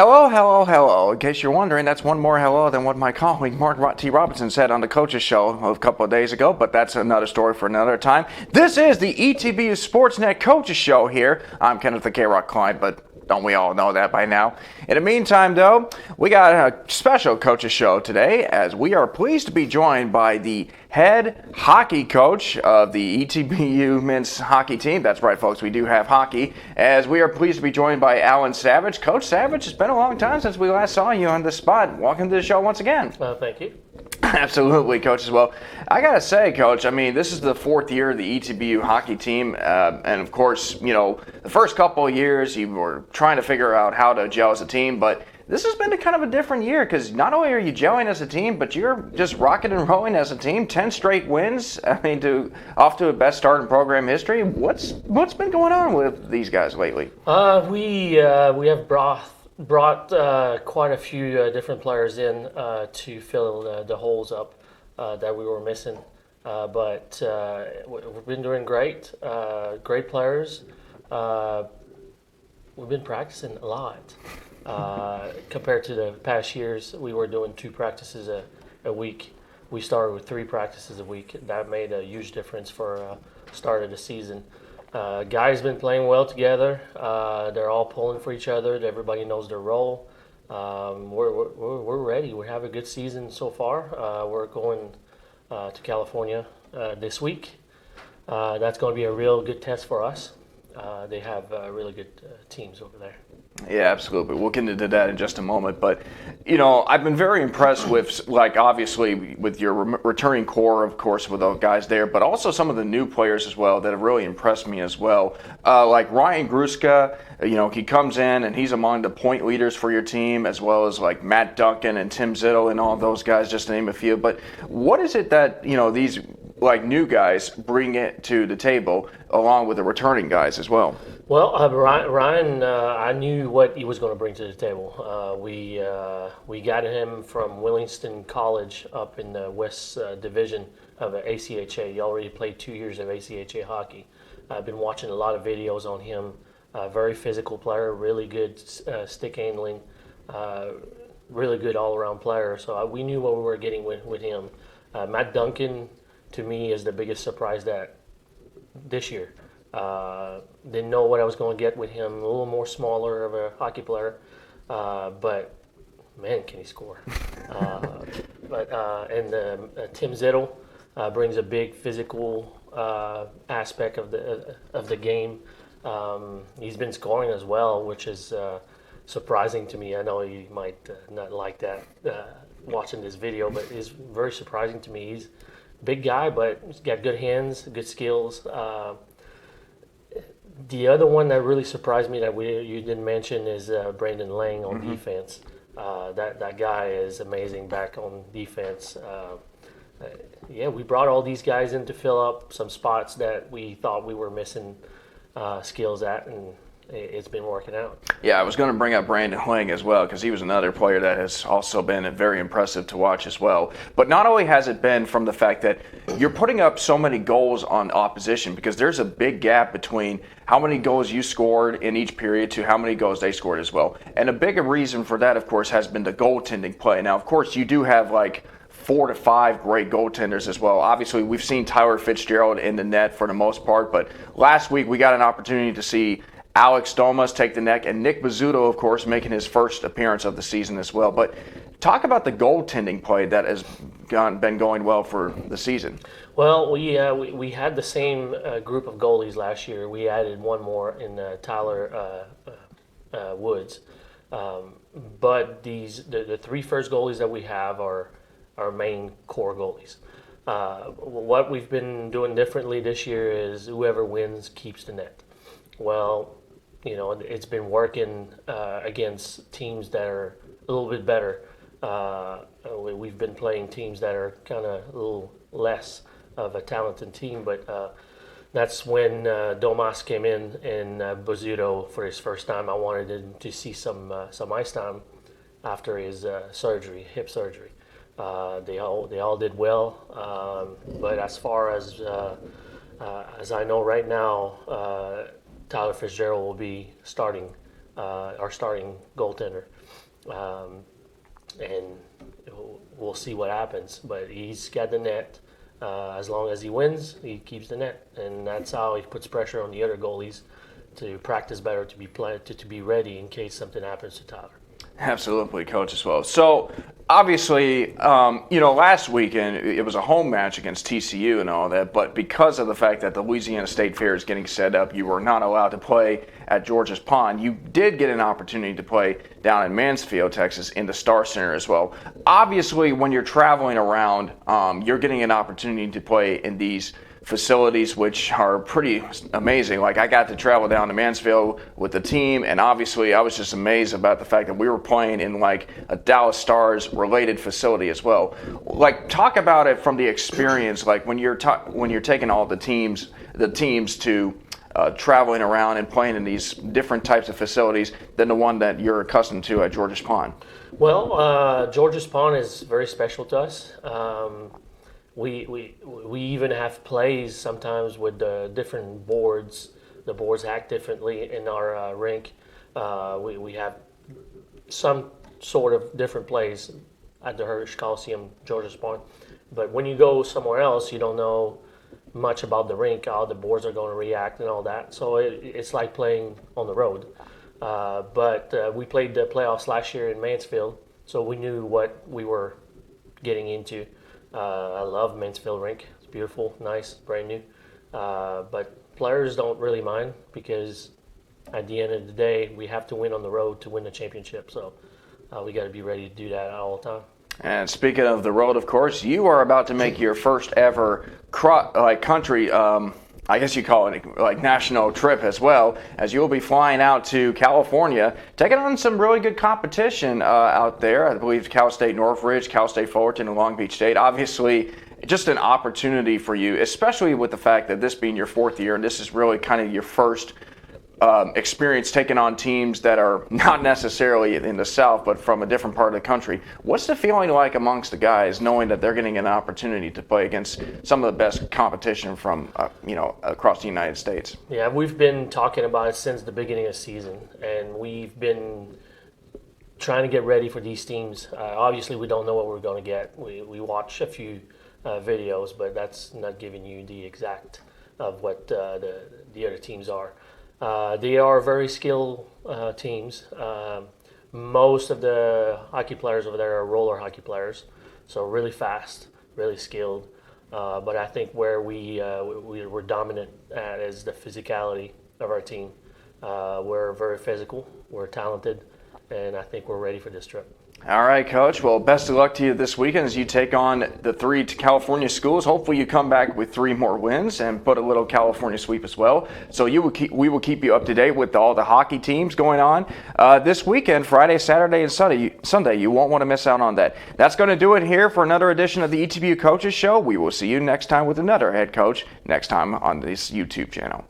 Hello, hello, hello. In case you're wondering, that's one more hello than what my colleague Mark T. Robinson said on the Coaches Show a couple of days ago, but that's another story for another time. This is the ETBU Sportsnet Coaches Show here. I'm Kenneth the K-Rock Klein, but don't we all know that by now? In the meantime, though, we got a special Coaches Show today, as we are pleased to be joined by the head hockey coach of the ETBU men's hockey team. That's right, folks, we do have hockey, as we are pleased to be joined by Alain Savage. Coach Savage, it's been a long time since we last saw you on the spot. Welcome to the show once again. Thank you. Absolutely, Coach, as well. I got to say, Coach, I mean, this is the fourth year of the ETBU hockey team. And, of course, you know, the first couple of years you were trying to figure out how to gel as a team. But this has been a kind of a different year because not only are you gelling as a team, but you're just rocking and rolling as a team. 10 straight wins. I mean, off to a best start in program history. What's been going on with these guys lately? We have brought quite a few different players in to fill the holes up that we were missing. But we've been doing great. Great players. We've been practicing a lot. Compared to the past years, we were doing 2 practices a week. We started with 3 practices a week. That made a huge difference for start of the season. Guys been playing well together. They're all pulling for each other. Everybody knows their role. We're ready. We have a good season so far. We're going to California this week. That's going to be a real good test for us. They have really good teams over there. Yeah, absolutely. We'll get into that in just a moment. But, you know, I've been very impressed with, like, obviously with your returning core, of course, with those guys there, but also some of the new players as well that have really impressed me as well. Like Ryan Gruska, you know, he comes in and he's among the point leaders for your team, as well as like Matt Duncan and Tim Zittel and all those guys, just to name a few. But what is it that, you know, these like new guys bring it to the table along with the returning guys as well? Well, Ryan, I knew what he was going to bring to the table. We got him from Willingston College up in the West Division of ACHA. He already played 2 years of ACHA hockey. I've been watching a lot of videos on him. Very physical player, really good stick handling, really good all-around player. So we knew what we were getting with him. Matt Duncan, to me, is the biggest surprise that this year. Didn't know what I was going to get with him. A little more smaller of a hockey player, but man, can he score! Tim Zittel brings a big physical aspect of the game. He's been scoring as well, which is surprising to me. I know you might not like that watching this video, but it's very surprising to me. He's a big guy, but he's got good hands, good skills. The other one that really surprised me that you didn't mention is Brandon Lang on defense. That guy is amazing back on defense. We brought all these guys in to fill up some spots that we thought we were missing skills at, and it's been working out. Yeah, I was going to bring up Brandon Lang as well because he was another player that has also been very impressive to watch as well. But not only has it been from the fact that you're putting up so many goals on opposition, because there's a big gap between how many goals you scored in each period to how many goals they scored as well. And a big reason for that, of course, has been the goaltending play. Now, of course, you do have like 4 to 5 great goaltenders as well. Obviously, we've seen Tyler Fitzgerald in the net for the most part, but last week we got an opportunity to see Alex Domas take the net, and Nick Bizzuto, of course, making his first appearance of the season as well. But talk about the goaltending play that has been going well for the season. Well, we had the same group of goalies last year. We added one more in Tyler Woods. But the 3 first goalies that we have are our main core goalies. What we've been doing differently this year is whoever wins keeps the net. Well, you know, it's been working against teams that are a little bit better. We've been playing teams that are kind of a little less of a talented team, but that's when Domas came in and Bizzuto for his first time. I wanted him to see some ice time after his hip surgery. They all did well, but as far as I know right now, Tyler Fitzgerald will be our starting goaltender. and we'll see what happens. But he's got the net. As long as he wins, he keeps the net, and that's how he puts pressure on the other goalies to practice better, to be ready in case something happens to Tyler. Absolutely, Coach, as well. So, obviously, last weekend it was a home match against TCU and all that, but because of the fact that the Louisiana State Fair is getting set up, you were not allowed to play at George's Pond. You did get an opportunity to play down in Mansfield, Texas, in the Star Center as well. Obviously, when you're traveling around, you're getting an opportunity to play in these facilities, which are pretty amazing. Like, I got to travel down to Mansfield with the team, and obviously I was just amazed about the fact that we were playing in like a Dallas Stars related facility as well. Like, talk about it from the experience, like when you're taking all the teams to traveling around and playing in these different types of facilities than the one that you're accustomed to at George's Pond. Well, George's Pond is very special to us. We even have plays sometimes with different boards. The boards act differently in our rink. We have some sort of different plays at the Hirsch Coliseum, George's Pond. But when you go somewhere else, you don't know much about the rink, how the boards are going to react and all that. So it's like playing on the road. But we played the playoffs last year in Mansfield, so we knew what we were getting into. I love Mansfield rink. It's beautiful, nice, brand new. But players don't really mind because at the end of the day, we have to win on the road to win the championship. So we got to be ready to do that all the time. And speaking of the road, of course, you are about to make your first ever country, I guess you call it like national trip as well, as you'll be flying out to California, taking on some really good competition out there. I believe Cal State Northridge, Cal State Fullerton, and Long Beach State. Obviously, just an opportunity for you, especially with the fact that this being your fourth year, and this is really kind of your first experience taking on teams that are not necessarily in the South, but from a different part of the country. What's the feeling like amongst the guys, knowing that they're getting an opportunity to play against some of the best competition from, across the United States? Yeah, we've been talking about it since the beginning of the season, and we've been trying to get ready for these teams. Obviously, we don't know what we're going to get. We watch a few videos, but that's not giving you the exact of what the other teams are. They are very skilled teams. Most of the hockey players over there are roller hockey players, so really fast, really skilled. But I think where we're dominant at is the physicality of our team. We're very physical, we're talented, and I think we're ready for this trip. All right, Coach. Well, best of luck to you this weekend as you take on the 3 California schools. Hopefully you come back with 3 more wins and put a little California sweep as well. So we will keep you up to date with all the hockey teams going on this weekend, Friday, Saturday, and Sunday. You won't want to miss out on that. That's going to do it here for another edition of the ETBU Coaches Show. We will see you next time with another head coach next time on this YouTube channel.